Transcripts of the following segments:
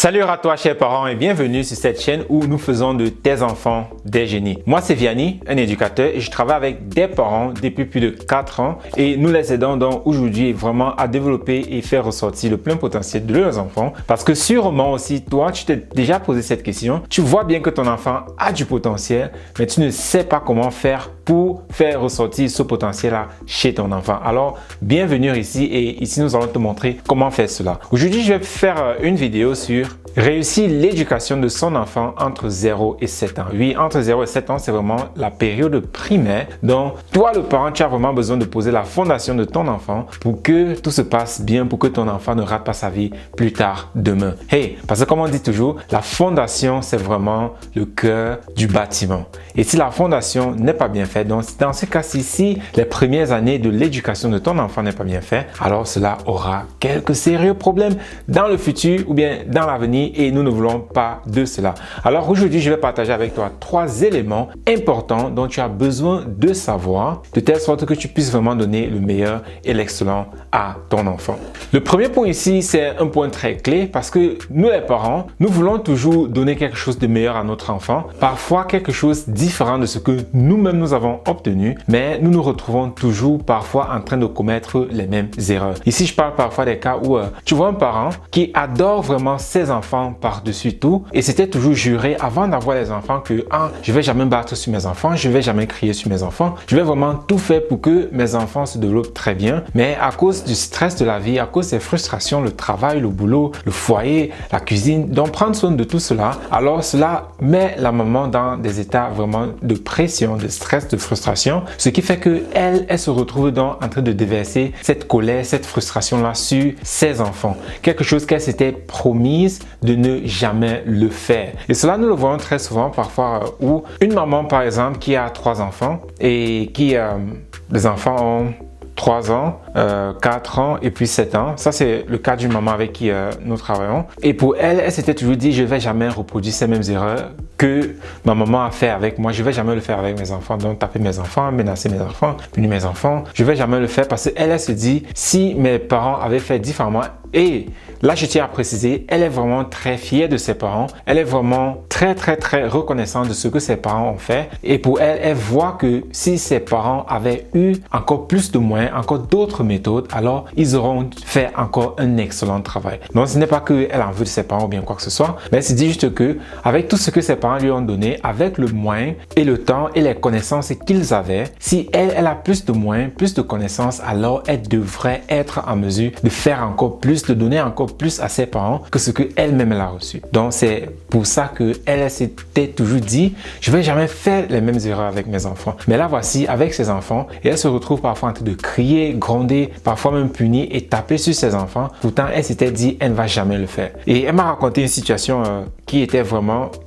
Salut à toi chers parents et bienvenue sur cette chaîne où nous faisons de tes enfants des génies. Moi c'est Vianney, un éducateur et je travaille avec des parents depuis plus de 4 ans et nous les aidons donc aujourd'hui vraiment à développer et faire ressortir le plein potentiel de leurs enfants parce que sûrement aussi toi tu t'es déjà posé cette question, tu vois bien que ton enfant a du potentiel mais tu ne sais pas comment faire pour faire ressortir ce potentiel-là chez ton enfant. Alors, bienvenue ici et ici nous allons te montrer comment faire cela. Aujourd'hui, je vais faire une vidéo sur réussir l'éducation de son enfant entre 0 et 7 ans. Oui, entre 0 et 7 ans, c'est vraiment la période primaire. Donc, toi, le parent, tu as vraiment besoin de poser la fondation de ton enfant pour que tout se passe bien, pour que ton enfant ne rate pas sa vie plus tard demain. Hey, parce que comme on dit toujours, la fondation, c'est vraiment le cœur du bâtiment. Et si la fondation n'est pas bien faite, donc dans ce cas-ci, si les premières années de l'éducation de ton enfant n'est pas bien fait, alors cela aura quelques sérieux problèmes dans le futur ou bien dans l'avenir et nous ne voulons pas de cela. Alors aujourd'hui, je vais partager avec toi 3 éléments importants dont tu as besoin de savoir de telle sorte que tu puisses vraiment donner le meilleur et l'excellent à ton enfant. Le premier point ici, c'est un point très clé parce que nous les parents, nous voulons toujours donner quelque chose de meilleur à notre enfant, parfois quelque chose différent de ce que nous-mêmes nous avons obtenu, mais nous nous retrouvons toujours parfois en train de commettre les mêmes erreurs. Ici, je parle parfois des cas où tu vois un parent qui adore vraiment ses enfants par-dessus tout et c'était toujours juré avant d'avoir les enfants que je vais jamais me battre sur mes enfants, je vais jamais crier sur mes enfants, je vais vraiment tout faire pour que mes enfants se développent très bien, mais à cause du stress de la vie, à cause des frustrations, le travail, le boulot, le foyer, la cuisine, donc prendre soin de tout cela, alors cela met la maman dans des états vraiment de pression, de stress, de frustration, ce qui fait que elle se retrouve donc en train de déverser cette colère, cette frustration-là sur ses enfants. Quelque chose qu'elle s'était promise de ne jamais le faire. Et cela, nous le voyons très souvent parfois où une maman, par exemple, qui a 3 enfants et qui, les enfants ont 3 ans, 4 ans et puis 7 ans. Ça, c'est le cas d'une maman avec qui nous travaillons. Et pour elle, elle s'était toujours dit, je ne vais jamais reproduire ces mêmes erreurs que ma maman a fait avec moi. Je ne vais jamais le faire avec mes enfants. Donc, taper mes enfants, menacer mes enfants, punir mes enfants. Je ne vais jamais le faire parce qu'elle se dit, si mes parents avaient fait différemment, et là, je tiens à préciser, elle est vraiment très fière de ses parents. Elle est vraiment très reconnaissante de ce que ses parents ont fait. Et pour elle, elle voit que si ses parents avaient eu encore plus de moyens, encore d'autres méthodes, alors ils auront fait encore un excellent travail. Donc, ce n'est pas qu'elle en veut de ses parents ou bien quoi que ce soit, mais elle se dit juste que avec tout ce que ses parents lui ont donné, avec le moyen et le temps et les connaissances qu'ils avaient, si elle a plus de moyens, plus de connaissances, alors elle devrait être en mesure de faire encore plus, de donner encore plus à ses parents que ce qu'elle-même a reçu. Donc, c'est pour ça qu'elle s'était toujours dit, je ne vais jamais faire les mêmes erreurs avec mes enfants. Mais là, voici, avec ses enfants, et elle se retrouve parfois en train de crier, gronder, parfois même punir et taper sur ses enfants. Pourtant, elle s'était dit, elle ne va jamais le faire. Et elle m'a raconté une situation qui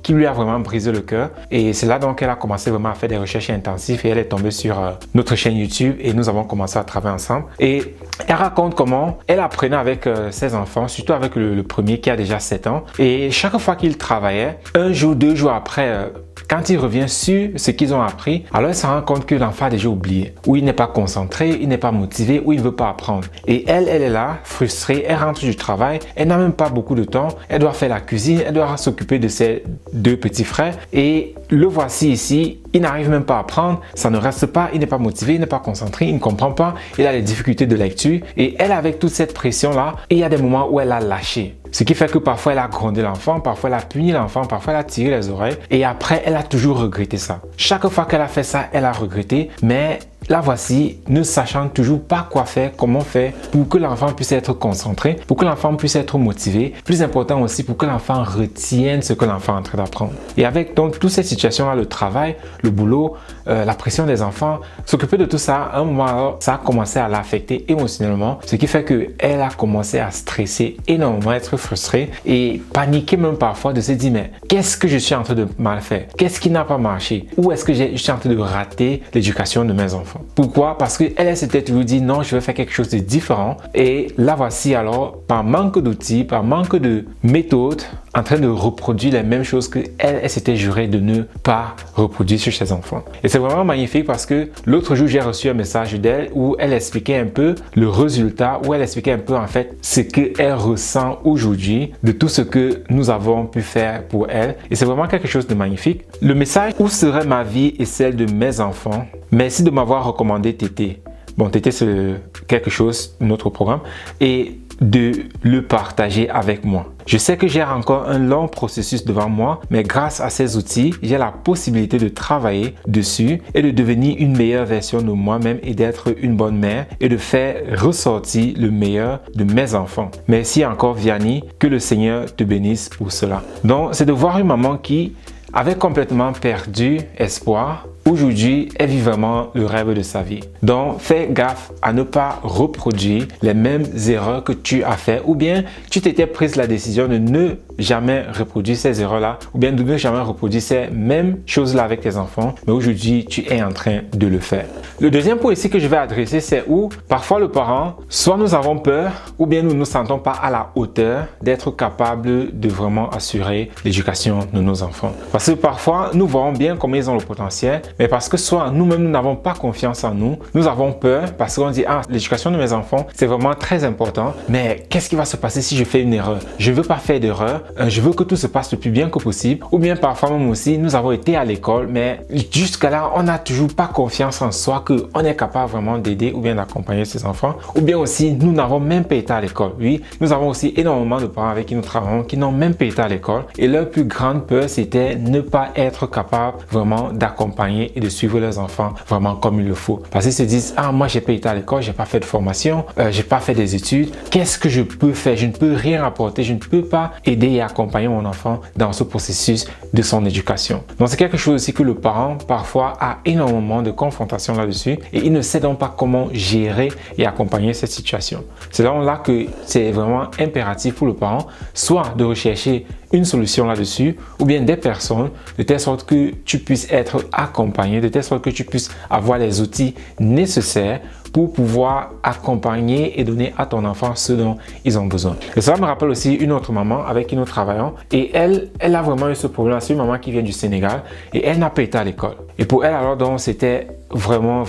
lui a vraiment brisé le cœur. Et c'est là donc qu'elle a commencé vraiment à faire des recherches intensives et elle est tombée sur notre chaîne YouTube et nous avons commencé à travailler ensemble. Et elle raconte comment elle apprenait avec ses enfants, surtout avec le premier qui a déjà 7 ans. Et chaque fois qu'il travaillait, un jour, 2 jours après, quand il revient sur ce qu'ils ont appris, alors il se rend compte que l'enfant a déjà oublié, ou il n'est pas concentré, il n'est pas motivé, ou il ne veut pas apprendre. Et elle est là, frustrée, elle rentre du travail, elle n'a même pas beaucoup de temps, elle doit faire la cuisine, elle doit s'occuper de ses 2 petits frères. Et le voici ici, il n'arrive même pas à apprendre, ça ne reste pas, il n'est pas motivé, il n'est pas concentré, il ne comprend pas, il a des difficultés de lecture. Et elle, avec toute cette pression-là, il y a des moments où elle a lâché. Ce qui fait que parfois elle a grondé l'enfant, parfois elle a puni l'enfant, parfois elle a tiré les oreilles et après elle a toujours regretté ça. Chaque fois qu'elle a fait ça, elle a regretté, mais la voici, ne sachant toujours pas quoi faire, comment faire pour que l'enfant puisse être concentré, pour que l'enfant puisse être motivé. Plus important aussi, pour que l'enfant retienne ce que l'enfant est en train d'apprendre. Et avec donc toutes ces situations-là, le travail, le boulot, la pression des enfants, s'occuper de tout ça, à un moment, ça a commencé à l'affecter émotionnellement, ce qui fait qu'elle a commencé à stresser énormément, être frustrée et paniquer même parfois de se dire mais qu'est-ce que je suis en train de mal faire? Qu'est-ce qui n'a pas marché? Ou est-ce que je suis en train de rater l'éducation de mes enfants? enfants. Pourquoi? Parce qu'elle s'était toujours dit non, je vais faire quelque chose de différent. Et là voici alors, par manque d'outils, par manque de méthodes, en train de reproduire les mêmes choses que elle s'était jurée de ne pas reproduire sur ses enfants. Et c'est vraiment magnifique parce que l'autre jour, j'ai reçu un message d'elle où elle expliquait un peu le résultat, où elle expliquait un peu en fait ce qu'elle ressent aujourd'hui de tout ce que nous avons pu faire pour elle. Et c'est vraiment quelque chose de magnifique. Le message: où serait ma vie et celle de mes enfants? Merci de m'avoir recommandé Tété. Bon, Tété, c'est quelque chose, notre programme, et de le partager avec moi. Je sais que j'ai encore un long processus devant moi, mais grâce à ces outils, j'ai la possibilité de travailler dessus et de devenir une meilleure version de moi-même et d'être une bonne mère et de faire ressortir le meilleur de mes enfants. Merci encore Vianney, que le Seigneur te bénisse pour cela. Donc, c'est de voir une maman qui avait complètement perdu espoir. Aujourd'hui, elle vit vraiment le rêve de sa vie. Donc, fais gaffe à ne pas reproduire les mêmes erreurs que tu as fait, ou bien tu t'étais prise la décision de ne jamais reproduire ces erreurs-là, ou bien de ne jamais reproduire ces mêmes choses-là avec tes enfants, mais aujourd'hui, tu es en train de le faire. Le deuxième point ici que je vais adresser, c'est où parfois le parent, soit nous avons peur, ou bien nous ne nous sentons pas à la hauteur d'être capable de vraiment assurer l'éducation de nos enfants. Parce que parfois, nous voyons bien comment ils ont le potentiel, mais parce que soit nous-mêmes, nous n'avons pas confiance en nous, nous avons peur parce qu'on dit « Ah, l'éducation de mes enfants, c'est vraiment très important, mais qu'est-ce qui va se passer si je fais une erreur? Je ne veux pas faire d'erreur, je veux que tout se passe le plus bien que possible. » Ou bien parfois même aussi, nous avons été à l'école, mais jusqu'à là, on n'a toujours pas confiance en soi qu'on est capable vraiment d'aider ou bien d'accompagner ses enfants. Ou bien aussi, nous n'avons même pas été à l'école. Oui, nous avons aussi énormément de parents avec qui nous travaillons qui n'ont même pas été à l'école. Et leur plus grande peur, c'était ne pas être capable vraiment d'accompagner et de suivre leurs enfants vraiment comme il le faut. Parce qu'ils se disent, ah, moi j'ai pas été à l'école, j'ai pas fait de formation, j'ai pas fait des études, qu'est-ce que je peux faire? Je ne peux rien apporter, je ne peux pas aider et accompagner mon enfant dans ce processus de son éducation. Donc c'est quelque chose aussi que le parent parfois a énormément de confrontation là-dessus et il ne sait donc pas comment gérer et accompagner cette situation. C'est donc là que c'est vraiment impératif pour le parent, soit de rechercher une solution là-dessus ou bien des personnes de telle sorte que tu puisses être accompagné, de telle sorte que tu puisses avoir les outils nécessaires pour pouvoir accompagner et donner à ton enfant ce dont ils ont besoin. Et ça me rappelle aussi une autre maman avec qui nous travaillons et elle a vraiment eu ce problème. C'est une maman qui vient du Sénégal et elle n'a pas été à l'école. Et pour elle alors donc c'était vraiment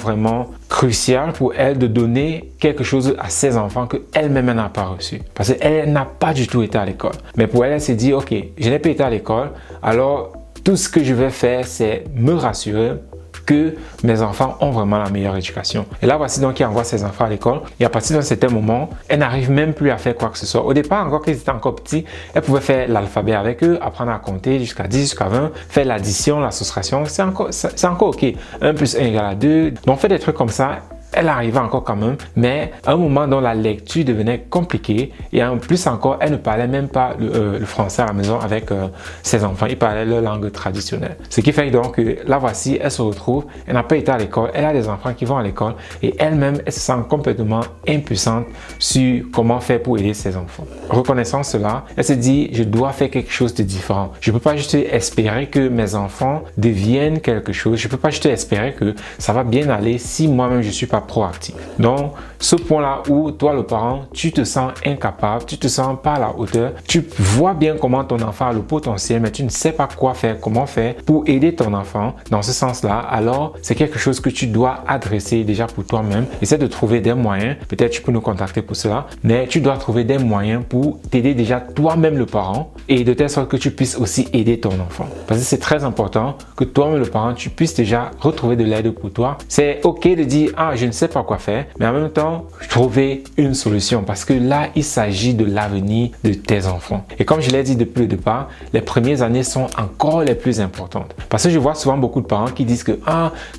crucial pour elle de donner quelque chose à ses enfants qu'elle-même n'a pas reçu. Parce qu'elle n'a pas du tout été à l'école. Mais pour elle, elle s'est dit, ok, je n'ai pas été à l'école, alors tout ce que je vais faire, c'est me rassurer que mes enfants ont vraiment la meilleure éducation. Et là, voici donc qui envoie ses enfants à l'école. Et à partir d'un certain moment, elle n'arrive même plus à faire quoi que ce soit. Au départ, encore qu'ils étaient encore petits, elle pouvait faire l'alphabet avec eux, apprendre à compter jusqu'à 10, jusqu'à 20, faire l'addition, la soustraction. C'est encore OK. 1 plus 1 égale à 2. Donc, faire des trucs comme ça. Elle arrivait encore quand même, mais à un moment dont la lecture devenait compliquée et en plus encore, elle ne parlait même pas le français à la maison avec ses enfants. Ils parlaient leur langue traditionnelle. Ce qui fait donc que là voici, elle se retrouve, elle n'a pas été à l'école, elle a des enfants qui vont à l'école et elle-même, elle se sent complètement impuissante sur comment faire pour aider ses enfants. Reconnaissant cela, elle se dit, je dois faire quelque chose de différent. Je ne peux pas juste espérer que mes enfants deviennent quelque chose. Je ne peux pas juste espérer que ça va bien aller si moi-même je ne suis pas proactif. Donc, ce point-là où toi, le parent, tu te sens incapable, tu te sens pas à la hauteur, tu vois bien comment ton enfant a le potentiel, mais tu ne sais pas quoi faire, comment faire pour aider ton enfant dans ce sens-là, alors c'est quelque chose que tu dois adresser déjà pour toi-même. Essaie de trouver des moyens, peut-être tu peux nous contacter pour cela, mais tu dois trouver des moyens pour t'aider déjà toi-même le parent et de telle sorte que tu puisses aussi aider ton enfant. Parce que c'est très important que toi-même le parent, tu puisses déjà retrouver de l'aide pour toi. C'est ok de dire, ah, je ne sais pas quoi faire, mais en même temps, trouver une solution parce que là, il s'agit de l'avenir de tes enfants. Et comme je l'ai dit depuis le départ, les premières années sont encore les plus importantes. Parce que je vois souvent beaucoup de parents qui disent que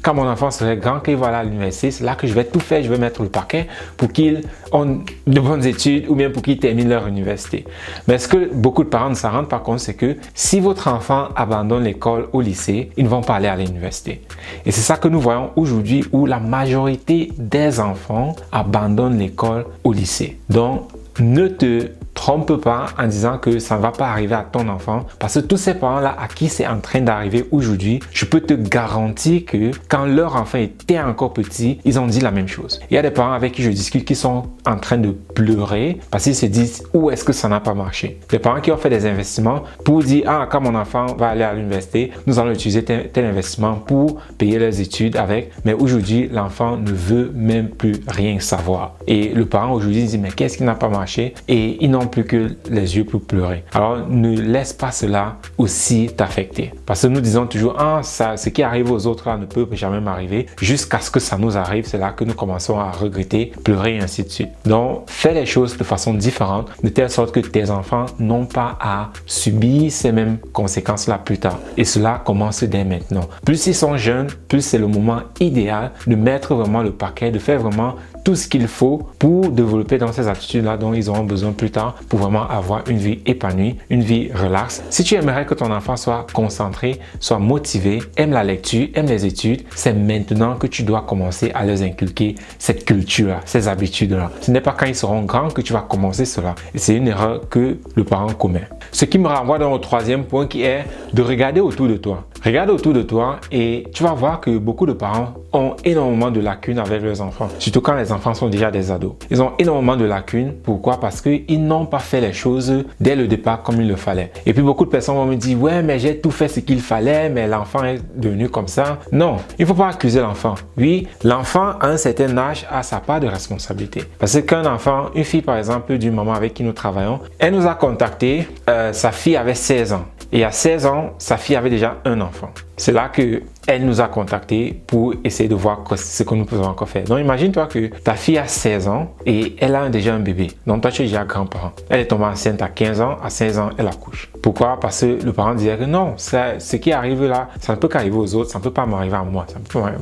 quand mon enfant serait grand, qu'il va aller à l'université, c'est là que je vais tout faire, je vais mettre le paquet pour qu'ils aient de bonnes études ou bien pour qu'ils terminent leur université. Mais ce que beaucoup de parents ne s'en rendent pas compte, c'est que si votre enfant abandonne l'école au lycée, ils ne vont pas aller à l'université. Et c'est ça que nous voyons aujourd'hui où la majorité des enfants abandonnent l'école au lycée. Donc, ne te trompe pas en disant que ça ne va pas arriver à ton enfant parce que tous ces parents-là à qui c'est en train d'arriver aujourd'hui, je peux te garantir que quand leur enfant était encore petit, ils ont dit la même chose. Il y a des parents avec qui je discute qui sont en train de pleurer parce qu'ils se disent où est-ce que ça n'a pas marché. Des parents qui ont fait des investissements pour dire ah quand mon enfant va aller à l'université, nous allons utiliser tel investissement pour payer leurs études avec, mais aujourd'hui l'enfant ne veut même plus rien savoir. Et le parent aujourd'hui dit mais qu'est-ce qui n'a pas marché et ils n'ont plus que les yeux pour pleurer. Alors ne laisse pas cela aussi t'affecter parce que nous disons toujours ah ça, ce qui arrive aux autres là ne peut jamais m'arriver jusqu'à ce que ça nous arrive, c'est là que nous commençons à regretter, pleurer et ainsi de suite. Donc fais les choses de façon différente de telle sorte que tes enfants n'ont pas à subir ces mêmes conséquences là plus tard et cela commence dès maintenant. Plus ils sont jeunes, plus c'est le moment idéal de mettre vraiment le paquet, de faire vraiment tout ce qu'il faut pour développer dans ces attitudes-là dont ils auront besoin plus tard pour vraiment avoir une vie épanouie, une vie relaxe. Si tu aimerais que ton enfant soit concentré, soit motivé, aime la lecture, aime les études, c'est maintenant que tu dois commencer à leur inculquer cette culture-là, ces habitudes-là. Ce n'est pas quand ils seront grands que tu vas commencer cela. Et c'est une erreur que le parent commet. Ce qui me renvoie dans le troisième point qui est de regarder autour de toi. Regarde autour de toi et tu vas voir que beaucoup de parents ont énormément de lacunes avec leurs enfants, surtout quand les enfants sont déjà des ados. Ils ont énormément de lacunes. Pourquoi? Parce qu'ils n'ont pas fait les choses dès le départ comme il le fallait. Et puis beaucoup de personnes vont me dire « Ouais, mais j'ai tout fait ce qu'il fallait, mais l'enfant est devenu comme ça. » Non, il ne faut pas accuser l'enfant. Oui, l'enfant à un certain âge a sa part de responsabilité. Parce que qu'un enfant, une fille par exemple d'une maman avec qui nous travaillons, elle nous a contacté, sa fille avait 16 ans. Et à 16 ans, sa fille avait déjà un enfant. C'est là qu'elle nous a contactés pour essayer de voir ce que nous pouvons encore faire. Donc imagine-toi que ta fille a 16 ans et elle a déjà un bébé. Donc toi tu es déjà grand-parent. Elle est tombée enceinte à 15 ans, à 16 ans, elle accouche. Pourquoi? Parce que le parent disait que non, ce qui arrive là, ça ne peut qu'arriver aux autres, ça ne peut pas m'arriver à moi.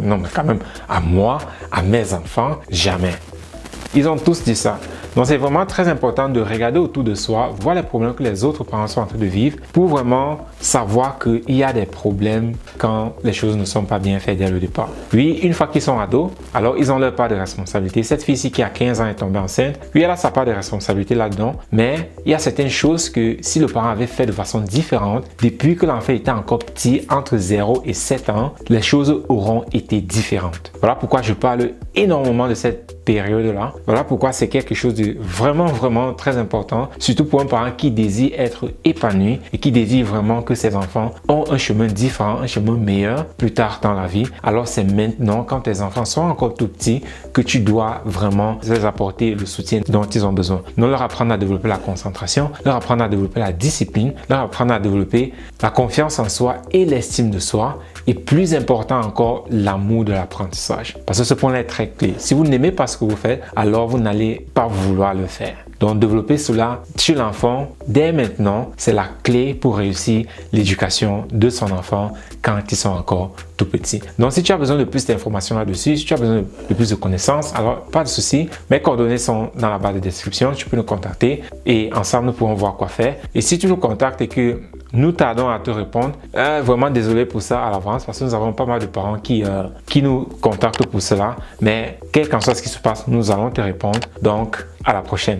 Non, mais quand même, à moi, à mes enfants, jamais. Ils ont tous dit ça. Donc, c'est vraiment très important de regarder autour de soi, voir les problèmes que les autres parents sont en train de vivre pour vraiment savoir qu'il y a des problèmes quand les choses ne sont pas bien faites dès le départ. Oui, une fois qu'ils sont ados, alors ils ont leur part de responsabilité. Cette fille-ci qui a 15 ans est tombée enceinte, oui, elle a sa part de responsabilité là-dedans, mais il y a certaines choses que si le parent avait fait de façon différente, depuis que l'enfant était encore petit, entre 0 et 7 ans, les choses auront été différentes. Voilà pourquoi je parle énormément de cette période-là. Voilà pourquoi c'est quelque chose de vraiment très important, surtout pour un parent qui désire être épanoui et qui désire vraiment que ses enfants ont un chemin différent, un chemin meilleur plus tard dans la vie. Alors c'est maintenant, quand tes enfants sont encore tout petits, que tu dois vraiment leur apporter le soutien dont ils ont besoin. Donc leur apprendre à développer la concentration, leur apprendre à développer la discipline, leur apprendre à développer la confiance en soi et l'estime de soi. Et plus important encore, l'amour de l'apprentissage. Parce que ce point-là est très clé. Si vous n'aimez pas ce que vous faites, alors vous n'allez pas vouloir le faire. Donc, développer cela chez l'enfant dès maintenant, c'est la clé pour réussir l'éducation de son enfant quand ils sont encore tout petits. Donc, si tu as besoin de plus d'informations là-dessus, si tu as besoin de plus de connaissances, alors pas de souci. Mes coordonnées sont dans la barre de description. Tu peux nous contacter et ensemble, nous pourrons voir quoi faire. Et si tu nous contactes et que nous tardons à te répondre, vraiment désolé pour ça à l'avance parce que nous avons pas mal de parents qui nous contactent pour cela. Mais quel qu'en soit ce qui se passe, nous allons te répondre. Donc, à la prochaine.